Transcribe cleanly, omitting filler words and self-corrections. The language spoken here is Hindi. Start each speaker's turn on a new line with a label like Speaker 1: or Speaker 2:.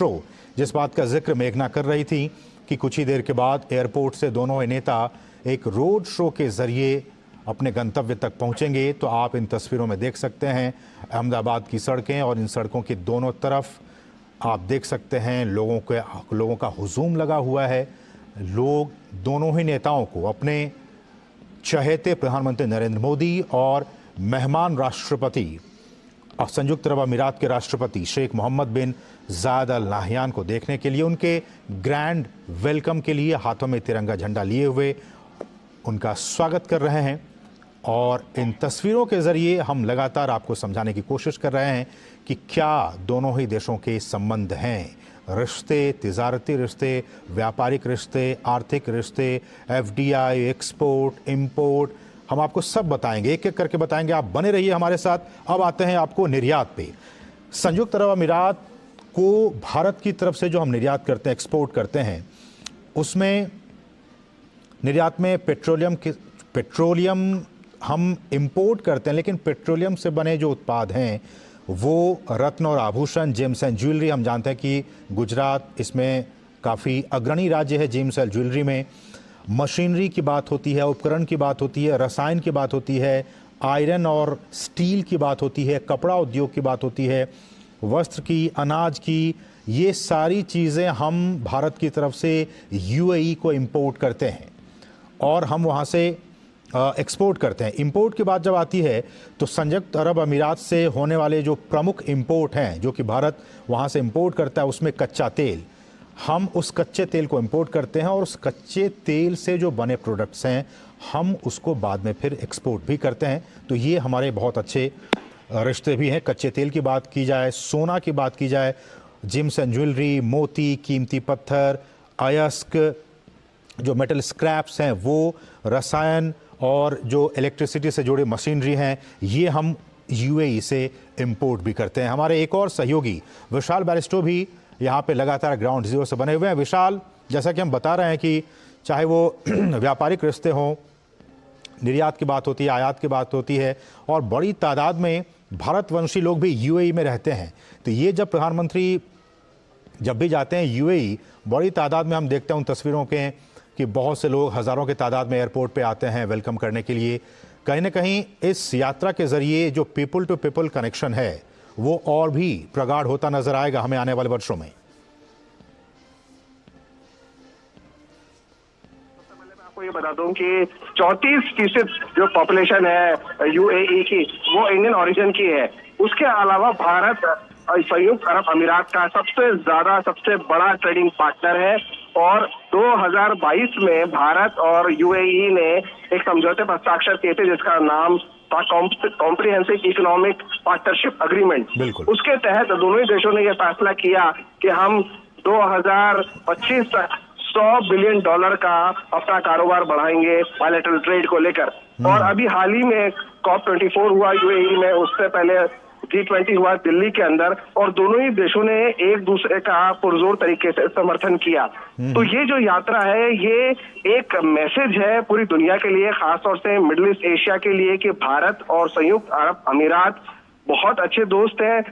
Speaker 1: शो, जिस बात का जिक्र मेघना कर रही थी कि कुछ ही देर के बाद एयरपोर्ट से दोनों ही नेता एक रोड शो के जरिए अपने गंतव्य तक पहुंचेंगे। तो आप इन तस्वीरों में देख सकते हैं अहमदाबाद की सड़कें, और इन सड़कों की दोनों तरफ आप देख सकते हैं लोगों का हुजूम लगा हुआ है। लोग दोनों ही नेताओं को, अपने चहेते प्रधानमंत्री नरेंद्र मोदी और मेहमान राष्ट्रपति संयुक्त अरब अमीरात के राष्ट्रपति शेख मोहम्मद बिन जायद अल नाहयान को देखने के लिए, उनके ग्रैंड वेलकम के लिए हाथों में तिरंगा झंडा लिए हुए उनका स्वागत कर रहे हैं। और इन तस्वीरों के जरिए हम लगातार आपको समझाने की कोशिश कर रहे हैं कि क्या दोनों ही देशों के संबंध हैं, रिश्ते, तिजारती रिश्ते, व्यापारिक रिश्ते, आर्थिक रिश्ते, एफडीआई, एक्सपोर्ट, इंपोर्ट, हम आपको सब बताएंगे, एक एक करके बताएंगे। आप बने रहिए हमारे साथ। अब आते हैं आपको निर्यात पे। संयुक्त अरब अमीरात को भारत की तरफ से जो हम निर्यात करते हैं, एक्सपोर्ट करते हैं, उसमें निर्यात में पेट्रोलियम हम इंपोर्ट करते हैं, लेकिन पेट्रोलियम से बने जो उत्पाद हैं वो रत्न और आभूषण, जेम्स एंड ज्वेलरी। हम जानते हैं कि गुजरात इसमें काफ़ी अग्रणी राज्य है जेम्स एंड ज्वेलरी में। मशीनरी की बात होती है, उपकरण की बात होती है, रसायन की बात होती है, आयरन और स्टील की बात होती है, कपड़ा उद्योग की बात होती है, वस्त्र की, अनाज की, ये सारी चीज़ें हम भारत की तरफ से यूएई को इंपोर्ट करते हैं और हम वहाँ से एक्सपोर्ट करते हैं। इंपोर्ट की बात जब आती है तो संयुक्त अरब अमीरात से होने वाले जो प्रमुख इंपोर्ट हैं, जो कि भारत वहाँ से इंपोर्ट करता है, उसमें कच्चा तेल, हम उस कच्चे तेल को इंपोर्ट करते हैं और उस कच्चे तेल से जो बने प्रोडक्ट्स हैं हम उसको बाद में फिर एक्सपोर्ट भी करते हैं। तो ये हमारे बहुत अच्छे रिश्ते भी हैं। कच्चे तेल की बात की जाए, सोना की बात की जाए, जेम्स एंड ज्वेलरी, मोती, कीमती पत्थर, अयस्क, जो मेटल स्क्रैप्स हैं वो, रसायन और जो इलेक्ट्रिसिटी से जुड़े मशीनरी हैं, ये हम यूएई से इंपोर्ट भी करते हैं। हमारे एक और सहयोगी विशाल बैरिस्टो भी यहाँ पे लगातार ग्राउंड जीरो से बने हुए हैं। विशाल, जैसा कि हम बता रहे हैं कि चाहे वो व्यापारिक रिश्ते हों, निर्यात की बात होती है, आयात की बात होती है, और बड़ी तादाद में भारतवंशी लोग भी यूएई में रहते हैं। तो ये जब प्रधानमंत्री जब भी जाते हैं यूएई, बड़ी तादाद में हम देखते हैं उन तस्वीरों के कि बहुत से लोग हज़ारों की तादाद में एयरपोर्ट पे आते हैं वेलकम करने के लिए। कहीं ना कहीं इस यात्रा के ज़रिए जो पीपल टू पीपल कनेक्शन है वो और भी प्रगाढ़ होता नजर आएगा हमें आने वाले वर्षों में।
Speaker 2: सबसे पहले मैं आपको ये बता दूं कि 34% जो पॉपुलेशन है यूएई की वो इंडियन ओरिजिन की है। उसके अलावा भारत संयुक्त अरब अमीरात का सबसे बड़ा ट्रेडिंग पार्टनर है और 2022 में भारत और यूएई ने एक समझौते पर हस्ताक्षर किए थे जिसका नाम था कॉम्प्रिहेंसिव इकोनॉमिक पार्टनरशिप अग्रीमेंट। उसके तहत दोनों ही देशों ने यह फैसला किया कि हम 2025 तक $100 बिलियन का अपना कारोबार बढ़ाएंगे बायलैटरल ट्रेड को लेकर। और अभी हाल ही में COP24 हुआ यूएई में, उससे पहले G20 हुआ दिल्ली के अंदर, और दोनों ही देशों ने एक दूसरे का पुरजोर तरीके से समर्थन किया। तो ये जो यात्रा है ये एक मैसेज है पूरी दुनिया के लिए, खासतौर से मिडिल ईस्ट एशिया के लिए, कि भारत और संयुक्त अरब अमीरात बहुत अच्छे दोस्त हैं।